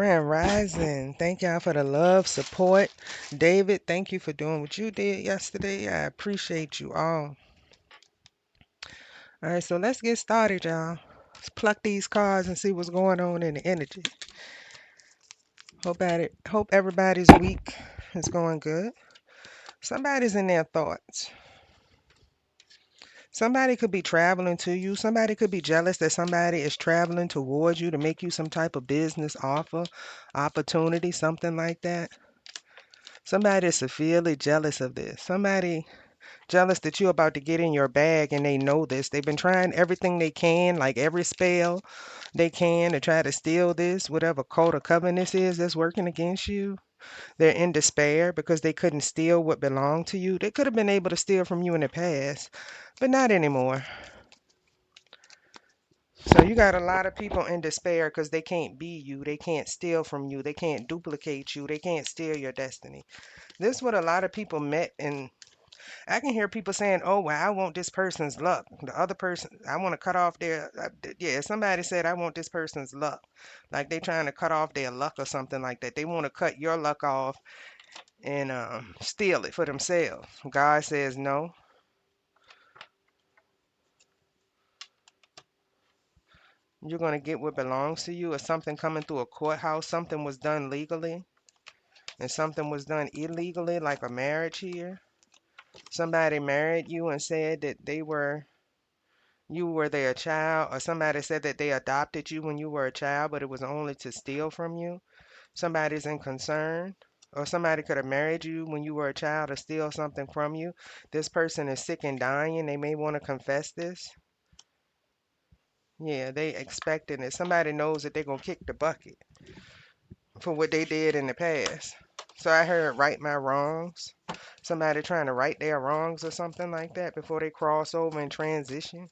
Grand Rising. Thank y'all for the love, support. David, thank you for doing what you did yesterday. I appreciate you all. All right, so let's get started, y'all. Let's pluck these cards and see what's going on in the energy. Hope everybody's week is going good. Somebody's in their thoughts. Somebody could be traveling to you. Somebody could be jealous that somebody is traveling towards you to make you some type of business offer, opportunity, something like that. Somebody is severely jealous of this. Somebody jealous that you're about to get in your bag and they know this. They've been trying everything they can, like every spell they can to try to steal this, whatever code or coven this is that's working against you. They're in despair because they couldn't steal what belonged to you. They could have been able to steal from you in the past, but not anymore. So you got a lot of people in despair because they can't be you. They can't steal from you. They can't duplicate you. They can't steal your destiny. This is what a lot of people met in. I can hear people saying, "Oh, well, I want this person's luck. The other person, I want to cut off their." Yeah, somebody said, "I want this person's luck," like they trying to cut off their luck or something like that. They want to cut your luck off and steal it for themselves. God says no. You're gonna get what belongs to you, or something coming through a courthouse. Something was done legally, and something was done illegally, like a marriage here. Somebody married you and said that you were their child, or somebody said that they adopted you when you were a child, but it was only to steal from you. Somebody's in concern, or somebody could have married you when you were a child to steal something from you. This person is sick and dying. They may want to confess this. Yeah, they expecting it. Somebody knows that they're gonna kick the bucket for what they did in the past. So I heard right my wrongs. Somebody trying to right their wrongs or something like that before they cross over and transition.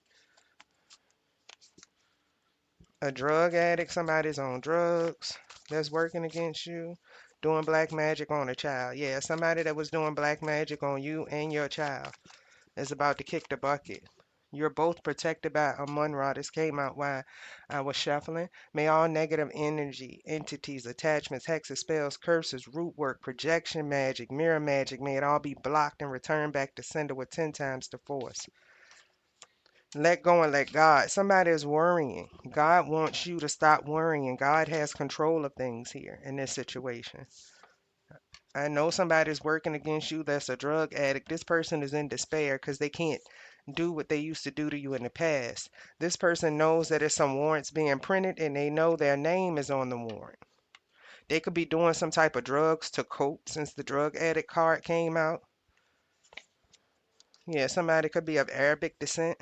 A drug addict, somebody's on drugs that's working against you, doing black magic on a child. Yeah, somebody that was doing black magic on you and your child is about to kick the bucket. You're both protected by Amun-RA. This came out while I was shuffling. May all negative energy, entities, attachments, hexes, spells, curses, root work, projection magic, mirror magic, may it all be blocked and returned back to sender with 10 times the force. Let go and let God. Somebody is worrying. God wants you to stop worrying. God has control of things here in this situation. I know somebody's working against you that's a drug addict. This person is in despair because they can't do what they used to do to you in the past. This person knows that there's some warrants being printed and they know their name is on the warrant. They could be doing some type of drugs to cope since the drug addict card came out. Yeah, somebody could be of Arabic descent,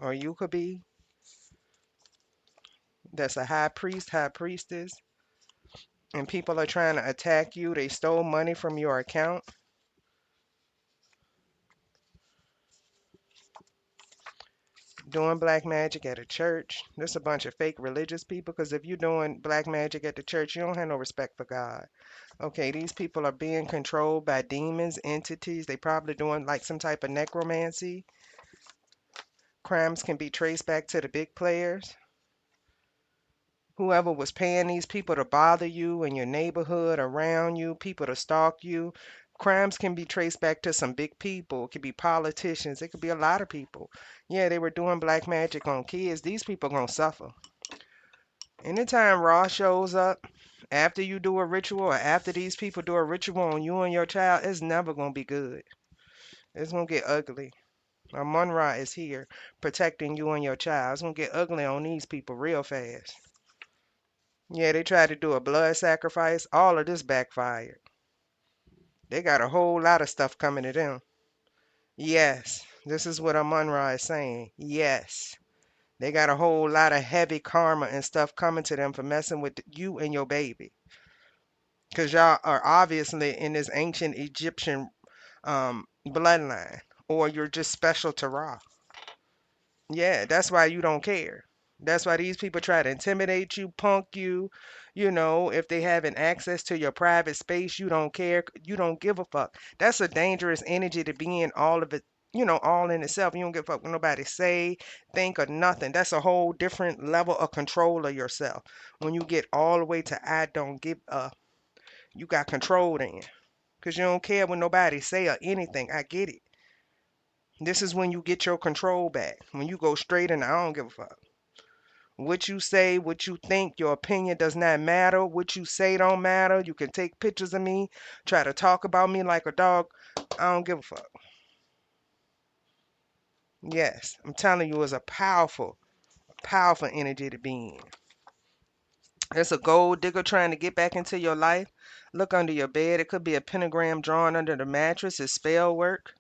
or you could be. That's a high priest, high priestess, and people are trying to attack you. They stole money from your account. Doing black magic at a church. There's a bunch of fake religious people because if you're doing black magic at the church, you don't have no respect for God. Okay, these people are being controlled by demons, entities. They probably doing like some type of necromancy. Crimes can be traced back to the big players. Whoever was paying these people to bother you in your neighborhood, around you, people to stalk you. Crimes can be traced back to some big people. It could be politicians. It could be a lot of people. Yeah, they were doing black magic on kids. These people gonna suffer. Anytime Ra shows up, after you do a ritual or after these people do a ritual on you and your child, it's never gonna be good. It's gonna get ugly. Amun-Ra is here protecting you and your child. It's gonna get ugly on these people real fast. Yeah, they tried to do a blood sacrifice. All of this backfired. They got a whole lot of stuff coming to them. Yes, this is what Amun-Ra is saying. Yes. They got a whole lot of heavy karma and stuff coming to them for messing with you and your baby. Because y'all are obviously in this ancient Egyptian bloodline. Or you're just special to Ra. Yeah, that's why you don't care. That's why these people try to intimidate you, punk you. You know, if they having access to your private space, you don't care. You don't give a fuck. That's a dangerous energy to be in all of it, all in itself. You don't give a fuck what nobody say, think, or nothing. That's a whole different level of control of yourself. When you get all the way to I don't give a, you got control then. Because you don't care what nobody say or anything. I get it. This is when you get your control back. When you go straight in, I don't give a fuck. What you say, what you think, your opinion does not matter. What you say don't matter. You can take pictures of me, try to talk about me like a dog. I don't give a fuck. Yes, I'm telling you, it's a powerful, powerful energy to be in. It's a gold digger trying to get back into your life. Look under your bed. It could be a pentagram drawn under the mattress. It's spell work.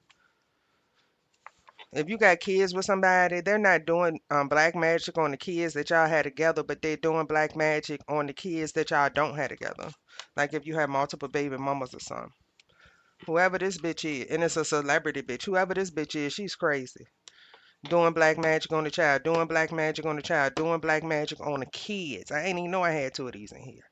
If you got kids with somebody, they're not doing black magic on the kids that y'all had together, but they're doing black magic on the kids that y'all don't have together. Like if you have multiple baby mamas or something. Whoever this bitch is, and it's a celebrity bitch, whoever this bitch is, she's crazy. Doing black magic on the child, doing black magic on the child, doing black magic on the kids. I ain't even know I had two of these in here.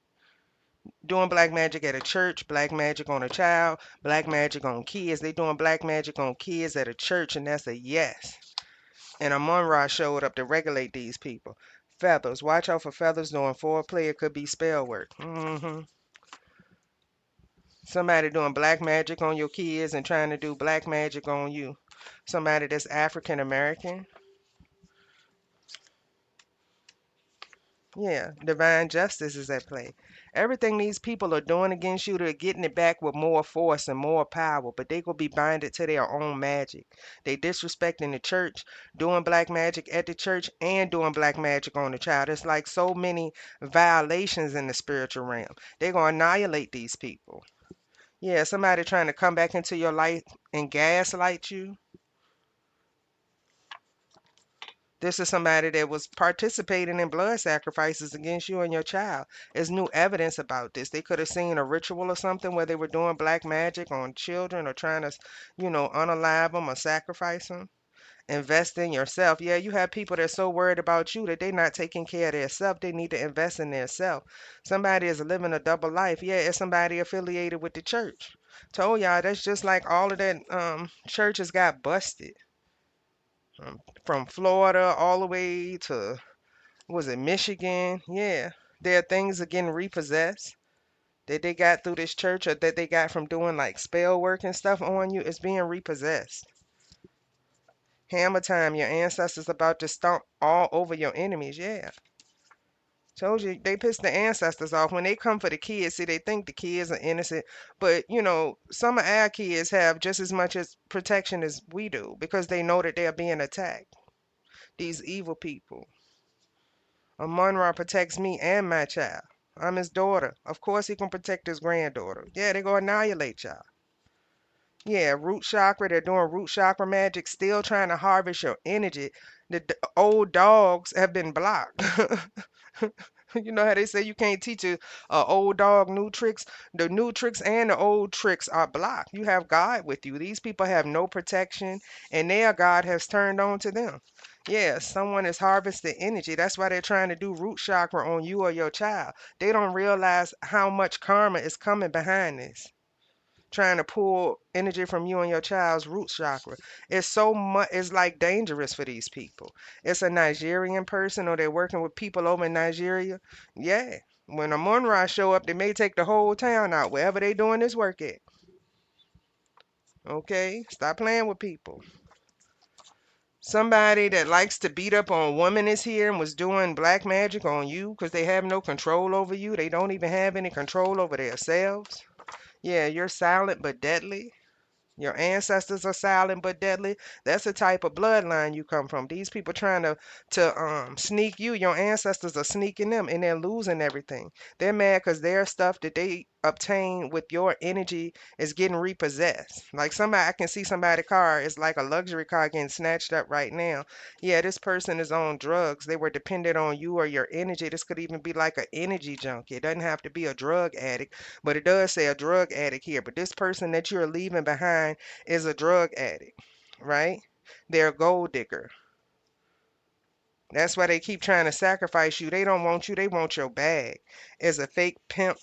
Doing black magic at a church, black magic on a child, black magic on kids. They doing black magic on kids at a church, and that's a yes. And Amun-RA showed up to regulate these people. Feathers. Watch out for feathers during foreplay. It could be spell work. Somebody doing black magic on your kids and trying to do black magic on you. Somebody that's African American. Yeah, divine justice is at play. Everything these people are doing against you, they're getting it back with more force and more power, but they gonna be binded to their own magic. They disrespecting the church, doing black magic at the church, and doing black magic on the child. It's like so many violations in the spiritual realm. They're gonna annihilate these people. Yeah, somebody trying to come back into your life and gaslight you. This is somebody that was participating in blood sacrifices against you and your child. There's new evidence about this. They could have seen a ritual or something where they were doing black magic on children or trying to, unalive them or sacrifice them. Invest in yourself. Yeah, you have people that's so worried about you that they're not taking care of their self. They need to invest in their self. Somebody is living a double life. Yeah, it's somebody affiliated with the church. Told y'all that's just like all of that churches got busted. From Florida all the way to, was it Michigan? Yeah. There are things that getting repossessed that they got through this church or that they got from doing like spell work and stuff on you. It's being repossessed. Hammer time, your ancestors about to stomp all over your enemies. Yeah. Told you they pissed the ancestors off. When they come for the kids, see, they think the kids are innocent. But, some of our kids have just as much as protection as we do because they know that they're being attacked. These evil people. Amun-Ra protects me and my child. I'm his daughter. Of course he can protect his granddaughter. Yeah, they gonna annihilate y'all. Yeah, root chakra, they're doing root chakra magic, still trying to harvest your energy. The old dogs have been blocked. You know how they say you can't teach a old dog new tricks? The new tricks and the old tricks are blocked. You have God with you. These people have no protection, and their God has turned on to them. Yeah, someone is harvesting energy. That's why they're trying to do root chakra on you or your child. They don't realize how much karma is coming behind this, trying to pull energy from you and your child's root chakra. It's so much, it's like dangerous for these people. It's a Nigerian person or they're working with people over in Nigeria. Yeah. When a Amun-Ra show up, they may take the whole town out, wherever they doing this work at. Okay? Stop playing with people. Somebody that likes to beat up on women is here and was doing black magic on you because they have no control over you. They don't even have any control over themselves. Yeah, you're silent but deadly. Your ancestors are silent but deadly. That's the type of bloodline you come from. These people trying to sneak you. Your ancestors are sneaking them, and they're losing everything. They're mad because their stuff that they obtain with your energy is getting repossessed. Like somebody, I can see somebody's car is like a luxury car getting snatched up right now. Yeah, this person is on drugs. They were dependent on you or your energy. This could even be like an energy junkie. It doesn't have to be a drug addict, but it does say a drug addict here. But this person that you're leaving behind is a drug addict, right? They're a gold digger. That's why they keep trying to sacrifice you. They don't want you, they want your bag. Is a fake pimp,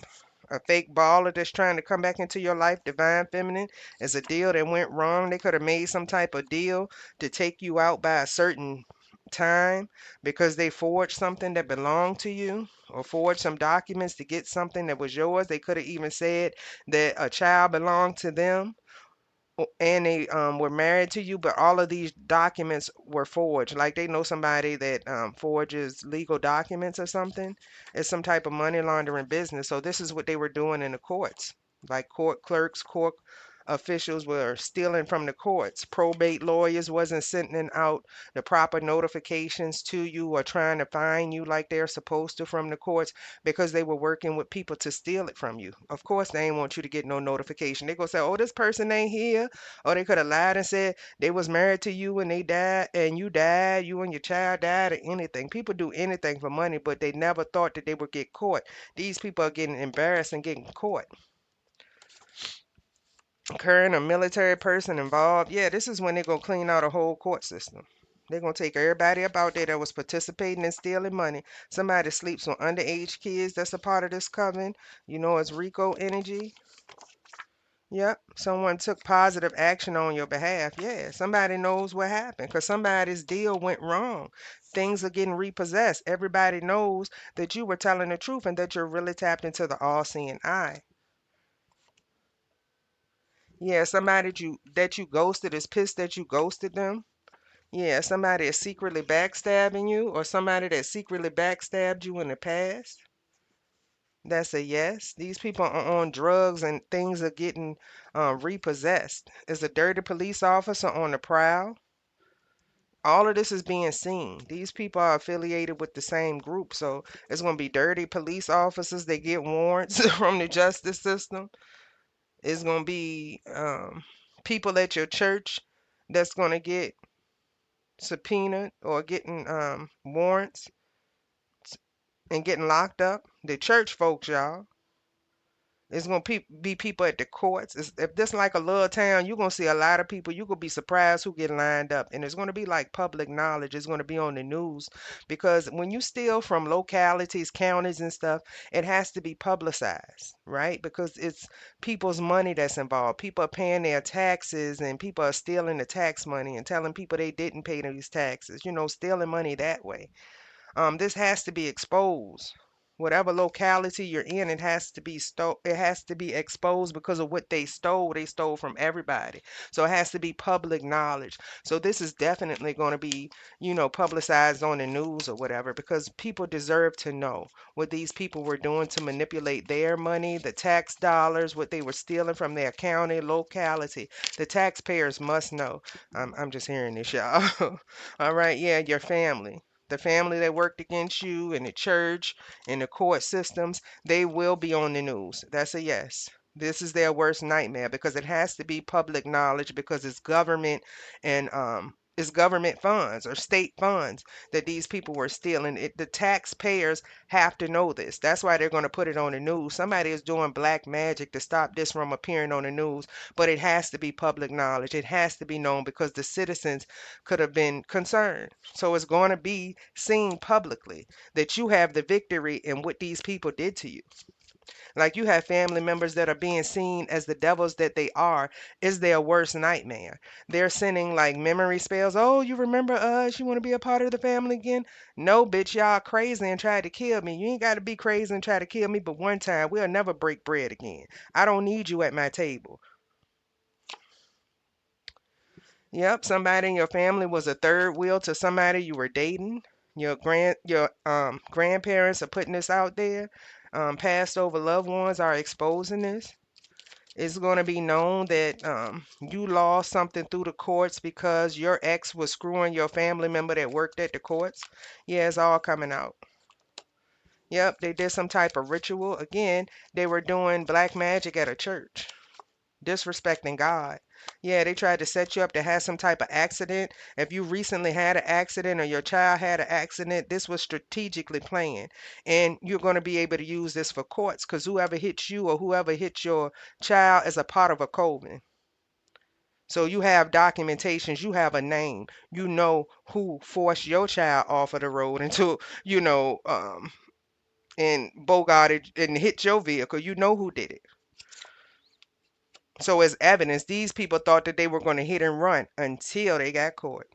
a fake baller that's trying to come back into your life, divine feminine, is a deal that went wrong. They could have made some type of deal to take you out by a certain time because they forged something that belonged to you or forged some documents to get something that was yours. They could have even said that a child belonged to them and they were married to you, but all of these documents were forged. Like they know somebody that forges legal documents or something. It's some type of money laundering business. So this is what they were doing in the courts. Like court clerks, court officials were stealing from the courts. Probate lawyers wasn't sending out the proper notifications to you or trying to find you like they're supposed to from the courts because they were working with people to steal it from you. Of course, they ain't want you to get no notification. They gonna say, "Oh, this person ain't here," or they could have lied and said they was married to you and they died, and you died, you and your child died, or anything. People do anything for money, but they never thought that they would get caught. These people are getting embarrassed and getting caught. Current or military person involved, yeah, this is when they're gonna clean out a whole court system. They're gonna take everybody up out there that was participating in stealing money. Somebody sleeps with underage kids that's a part of this coven. You know, it's Rico energy. Yep. Someone took positive action on your behalf. Yeah. Somebody knows what happened because somebody's deal went wrong. Things are getting repossessed. Everybody knows that you were telling the truth and that you're really tapped into the all-seeing eye. Yeah, somebody that you ghosted is pissed that you ghosted them. Yeah, somebody is secretly backstabbing you or somebody that secretly backstabbed you in the past. That's a yes. These people are on drugs and things are getting repossessed. Is a dirty police officer on the prowl? All of this is being seen. These people are affiliated with the same group, so it's going to be dirty police officers. They get warrants from the justice system. It's going to be people at your church that's going to get subpoenaed or getting warrants and getting locked up. The church folks, y'all. It's gonna be people at the courts. If this like a little town, you're gonna see a lot of people. You could be surprised who get lined up, and it's gonna be like public knowledge. It's gonna be on the news because when you steal from localities, counties, and stuff, it has to be publicized, right? Because it's people's money that's involved. People are paying their taxes, and people are stealing the tax money and telling people they didn't pay these taxes. You know, stealing money that way. This has to be exposed. Whatever locality you're in, it has to be exposed because of what they stole. They stole from everybody. So it has to be public knowledge. So this is definitely going to be, publicized on the news or whatever because people deserve to know what these people were doing to manipulate their money, the tax dollars, what they were stealing from their county, locality. The taxpayers must know. I'm just hearing this, y'all. All right, yeah, your family. The family that worked against you in the church, in the court systems, they will be on the news. That's a yes. This is their worst nightmare because it has to be public knowledge because it's government funds or state funds that these people were stealing. The taxpayers have to know this. That's why they're going to put it on the news. Somebody is doing black magic to stop this from appearing on the news, but it has to be public knowledge. It has to be known because the citizens could have been concerned. So it's going to be seen publicly that you have the victory in what these people did to you. Like you have family members that are being seen as the devils that they are, is their worst nightmare. They're sending like memory spells. Oh, you remember us? You want to be a part of the family again? No, bitch, y'all crazy and tried to kill me. You ain't got to be crazy and try to kill me, but one time we'll never break bread again. I don't need you at my table. Yep, somebody in your family was a third wheel to somebody you were dating. Your grandparents are putting this out there. Passed over loved ones are exposing this. It's going to be known that you lost something through the courts because your ex was screwing your family member that worked at the courts. Yeah, it's all coming out. Yep, they did some type of ritual. Again, they were doing black magic at a church, disrespecting God. Yeah, they tried to set you up to have some type of accident. If you recently had an accident or your child had an accident, this was strategically planned. And you're going to be able to use this for courts because whoever hits you or whoever hits your child is a part of a coven. So you have documentations, you have a name, you know who forced your child off of the road into, you know, and bogarted and hit your vehicle. You know who did it. So as evidence, these people thought that they were going to hit and run until they got caught.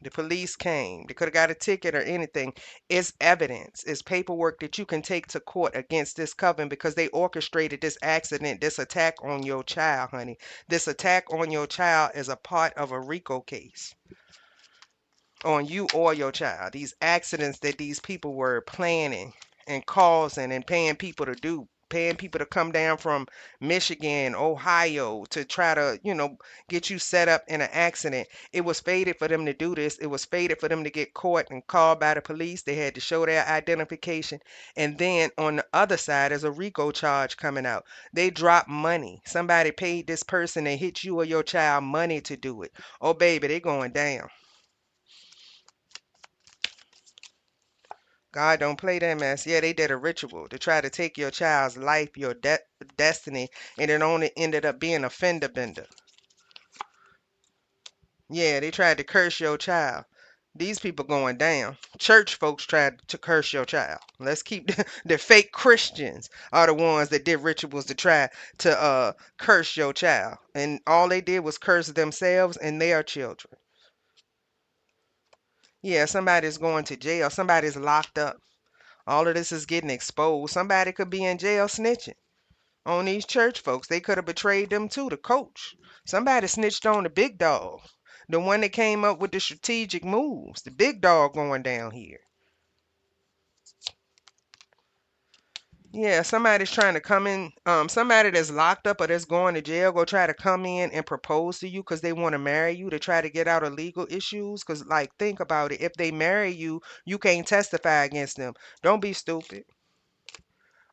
The police came. They could have got a ticket or anything. It's evidence. It's paperwork that you can take to court against this coven because they orchestrated this accident, this attack on your child, honey. This attack on your child is a part of a RICO case on you or your child. These accidents that these people were planning and causing and paying people to do, paying people to come down from Michigan, Ohio to try to, get you set up in an accident. It was fated for them to do this. It was fated for them to get caught and called by the police. They had to show their identification. And then on the other side, there's a RICO charge coming out. They dropped money. Somebody paid this person that hit you or your child money to do it. Oh, baby, they going down. God don't play that mess. Yeah, they did a ritual to try to take your child's life, your destiny, and it only ended up being a fender bender. Yeah, they tried to curse your child. These people going down. Church folks tried to curse your child. Let's keep the fake Christians are the ones that did rituals to try to curse your child. And all they did was curse themselves and their children. Yeah, somebody's going to jail. Somebody's locked up. All of this is getting exposed. Somebody could be in jail snitching on these church folks. They could have betrayed them too, the coach. Somebody snitched on the big dog, the one that came up with the strategic moves, the big dog going down here. Yeah, somebody's trying to come in, somebody that's locked up or that's going to jail, go try to come in and propose to you because they want to marry you to try to get out of legal issues. Because, like, think about it. If they marry you, you can't testify against them. Don't be stupid.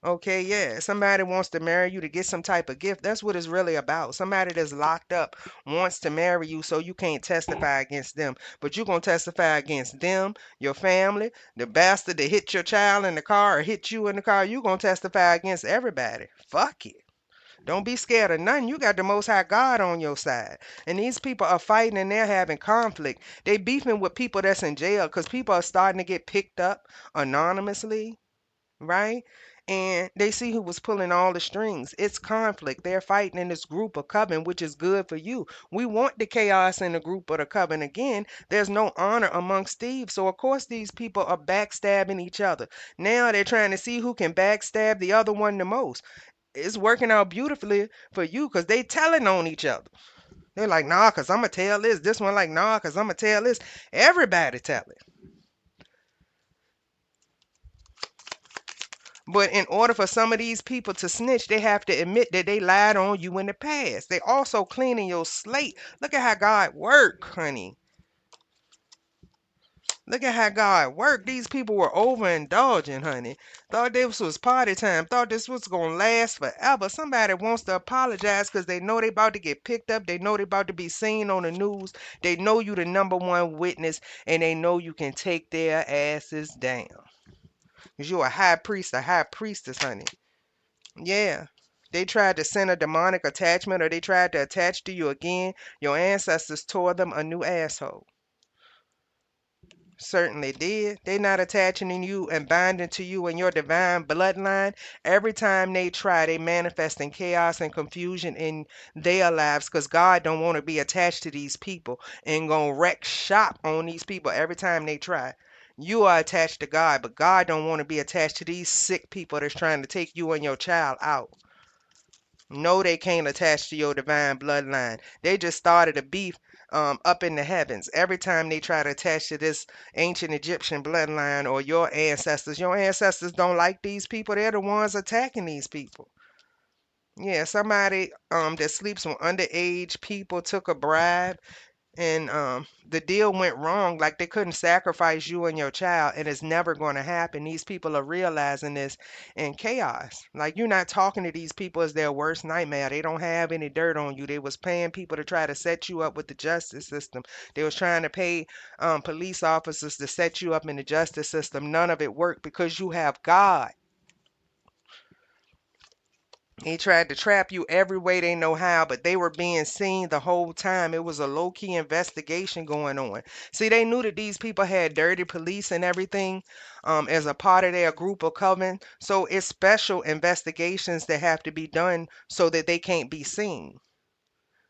Okay, yeah. Somebody wants to marry you to get some type of gift. That's what it's really about. Somebody that's locked up wants to marry you so you can't testify against them. But you're going to testify against them, your family, the bastard that hit your child in the car or hit you in the car. You're going to testify against everybody. Fuck it. Don't be scared of nothing. You got the Most High God on your side. And these people are fighting and they're having conflict. They beefing with people that's in jail because people are starting to get picked up anonymously, right? And they see who was pulling all the strings. It's conflict. They're fighting in this group of coven, which is good for you. We want the chaos in the group of the coven. Again, there's no honor amongst thieves. So of course these people are backstabbing each other. Now they're trying to see who can backstab the other one the most. It's working out beautifully for you because they telling on each other. They're like, nah, because I'm going to tell this. This one like, nah, because I'm going to tell this. Everybody telling. But in order for some of these people to snitch, they have to admit that they lied on you in the past. They also cleaning your slate. Look at how God work, honey. Look at how God work. These people were overindulging, honey. Thought this was party time. Thought this was gonna last forever. Somebody wants to apologize because they know they about to get picked up. They know they about to be seen on the news. They know you the number one witness, and they know you can take their asses down. Cause you're a high priest, a high priestess, honey. Yeah. They tried to send a demonic attachment or they tried to attach to you again. Your ancestors tore them a new asshole. Certainly did. They not attaching in you and binding to you and your divine bloodline. Every time they try, they manifesting chaos and confusion in their lives because God don't want to be attached to these people and gonna wreck shop on these people every time they try. You are attached to God, but God don't want to be attached to these sick people that's trying to take you and your child out. No, they can't attach to your divine bloodline. They just started a beef up in the heavens. Every time they try to attach to this ancient Egyptian bloodline or your ancestors don't like these people. They're the ones attacking these people. Yeah, somebody that sleeps with underage people took a bribe and the deal went wrong. Like they couldn't sacrifice you and your child, and it's never going to happen. These people are realizing this in chaos. Like you're not talking to these people as their worst nightmare. They don't have any dirt on you. They was paying people to try to set you up with the justice system. They was trying to pay police officers to set you up in the justice system. None of it worked because you have God. They tried to trap you every way they know how, but they were being seen the whole time. It was a low-key investigation going on. See, they knew that these people had dirty police and everything, as a part of their group of coven. So it's special investigations that have to be done so that they can't be seen.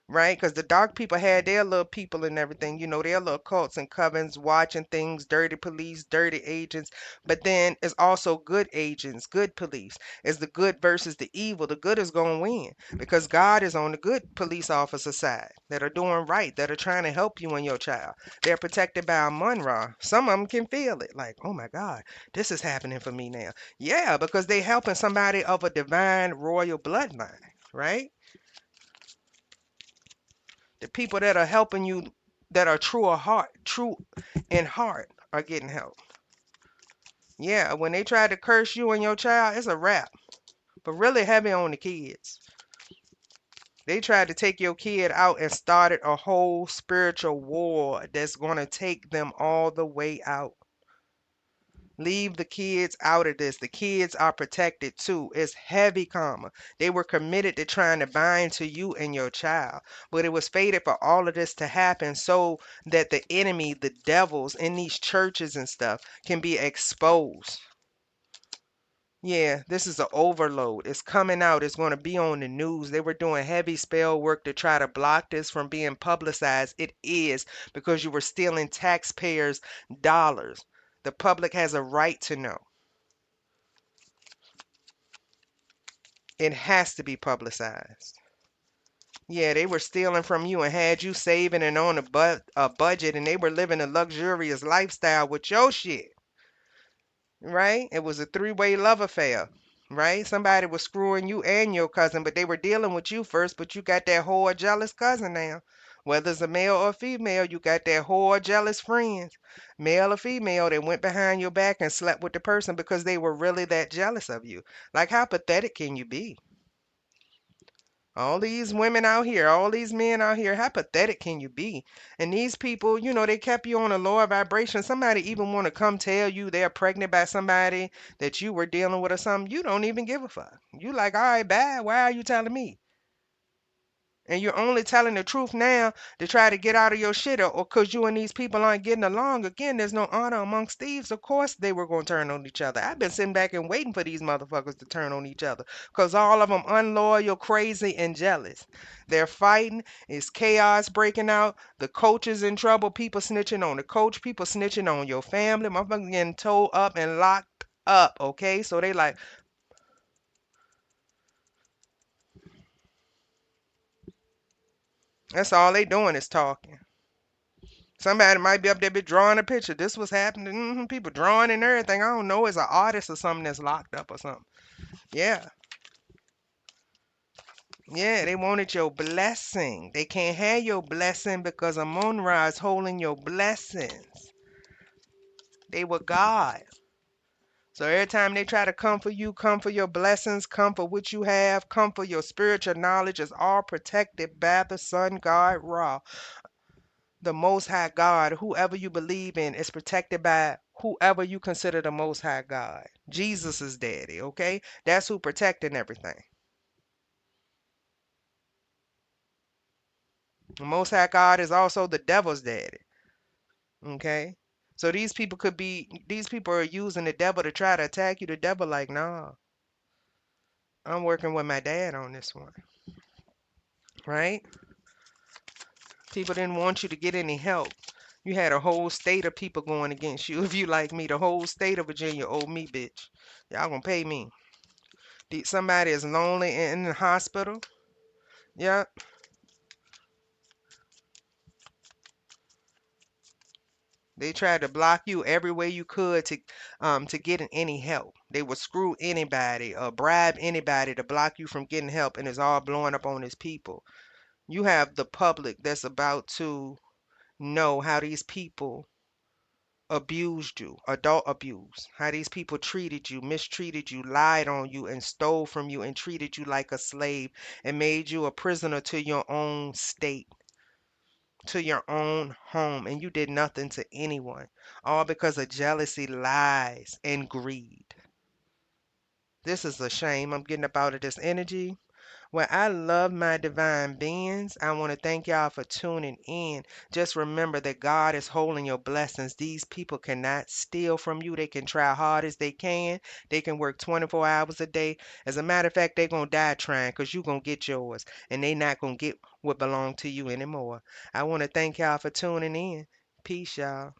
Right? Because the dark people had their little people and everything, their little cults and covens watching things, dirty police, dirty agents. But then it's also good agents, good police. It's the good versus the evil. The good is going to win because God is on the good police officer side that are doing right, that are trying to help you and your child. They're protected by Amun-RA. Some of them can feel it like, oh my God, this is happening for me now. Yeah, because they helping somebody of a divine royal bloodline, right? The people that are helping you, that are true in heart, are getting help. Yeah, when they try to curse you and your child, it's a wrap. But really heavy on the kids. They tried to take your kid out and started a whole spiritual war that's going to take them all the way out. Leave the kids out of this. The kids are protected too. It's heavy karma. They were committed to trying to bind to you and your child. But it was fated for all of this to happen so that the enemy, the devils in these churches and stuff, can be exposed. Yeah, this is an overload. It's coming out. It's going to be on the news. They were doing heavy spell work to try to block this from being publicized. It is because you were stealing taxpayers' dollars. The public has a right to know. It has to be publicized. Yeah, they were stealing from you and had you saving and on a budget, and they were living a luxurious lifestyle with your shit, right? It was a three-way love affair, right? Somebody was screwing you and your cousin, but they were dealing with you first, but you got that whore jealous cousin now. Whether it's a male or female, you got that whore jealous friends, male or female, that went behind your back and slept with the person because they were really that jealous of you. Like, how pathetic can you be? All these women out here, all these men out here, how pathetic can you be? And these people, they kept you on a lower vibration. Somebody even want to come tell you they're pregnant by somebody that you were dealing with or something. You don't even give a fuck. You like, all right, bad. Why are you telling me? And you're only telling the truth now to try to get out of your shit, or because you and these people aren't getting along. Again, there's no honor amongst thieves. Of course they were going to turn on each other. I've been sitting back and waiting for these motherfuckers to turn on each other because all of them unloyal, crazy, and jealous. They're fighting. It's chaos breaking out. The coach is in trouble. People snitching on the coach. People snitching on your family. Motherfuckers getting towed up and locked up, okay? So they like, that's all they doing is talking. Somebody might be up there be drawing a picture. This was happening. People drawing and everything. I don't know. It's an artist or something that's locked up or something. Yeah. Yeah, they wanted your blessing. They can't have your blessing because Amun-Ra is holding your blessings. They were God. So every time they try to come for you, come for your blessings, come for what you have, come for your spiritual knowledge, is all protected by the sun god Ra. The Most High God, whoever you believe in, is protected by whoever you consider the Most High God. Jesus is daddy, okay? That's who protecting everything. The Most High God is also the devil's daddy, okay? So these people are using the devil to try to attack you. The devil like, nah, I'm working with my dad on this one, right? People didn't want you to get any help. You had a whole state of people going against you. If you like me, the whole state of Virginia owe me, bitch. Y'all gonna pay me. Somebody is lonely in the hospital. Yeah, they tried to block you every way you could to get any help. They would screw anybody or bribe anybody to block you from getting help, and it's all blowing up on his people. You have the public that's about to know how these people abused you, adult abuse, how these people treated you, mistreated you, lied on you, and stole from you, and treated you like a slave, and made you a prisoner to your own state, to your own home, and you did nothing to anyone, all because of jealousy, lies, and greed. This is a shame. I'm getting up out of this energy. Well, I love my divine beings. I want to thank y'all for tuning in. Just remember that God is holding your blessings. These people cannot steal from you. They can try hard as they can. They can work 24 hours a day. As a matter of fact, they're going to die trying because you're going to get yours. And they not going to get what belong to you anymore. I want to thank y'all for tuning in. Peace, y'all.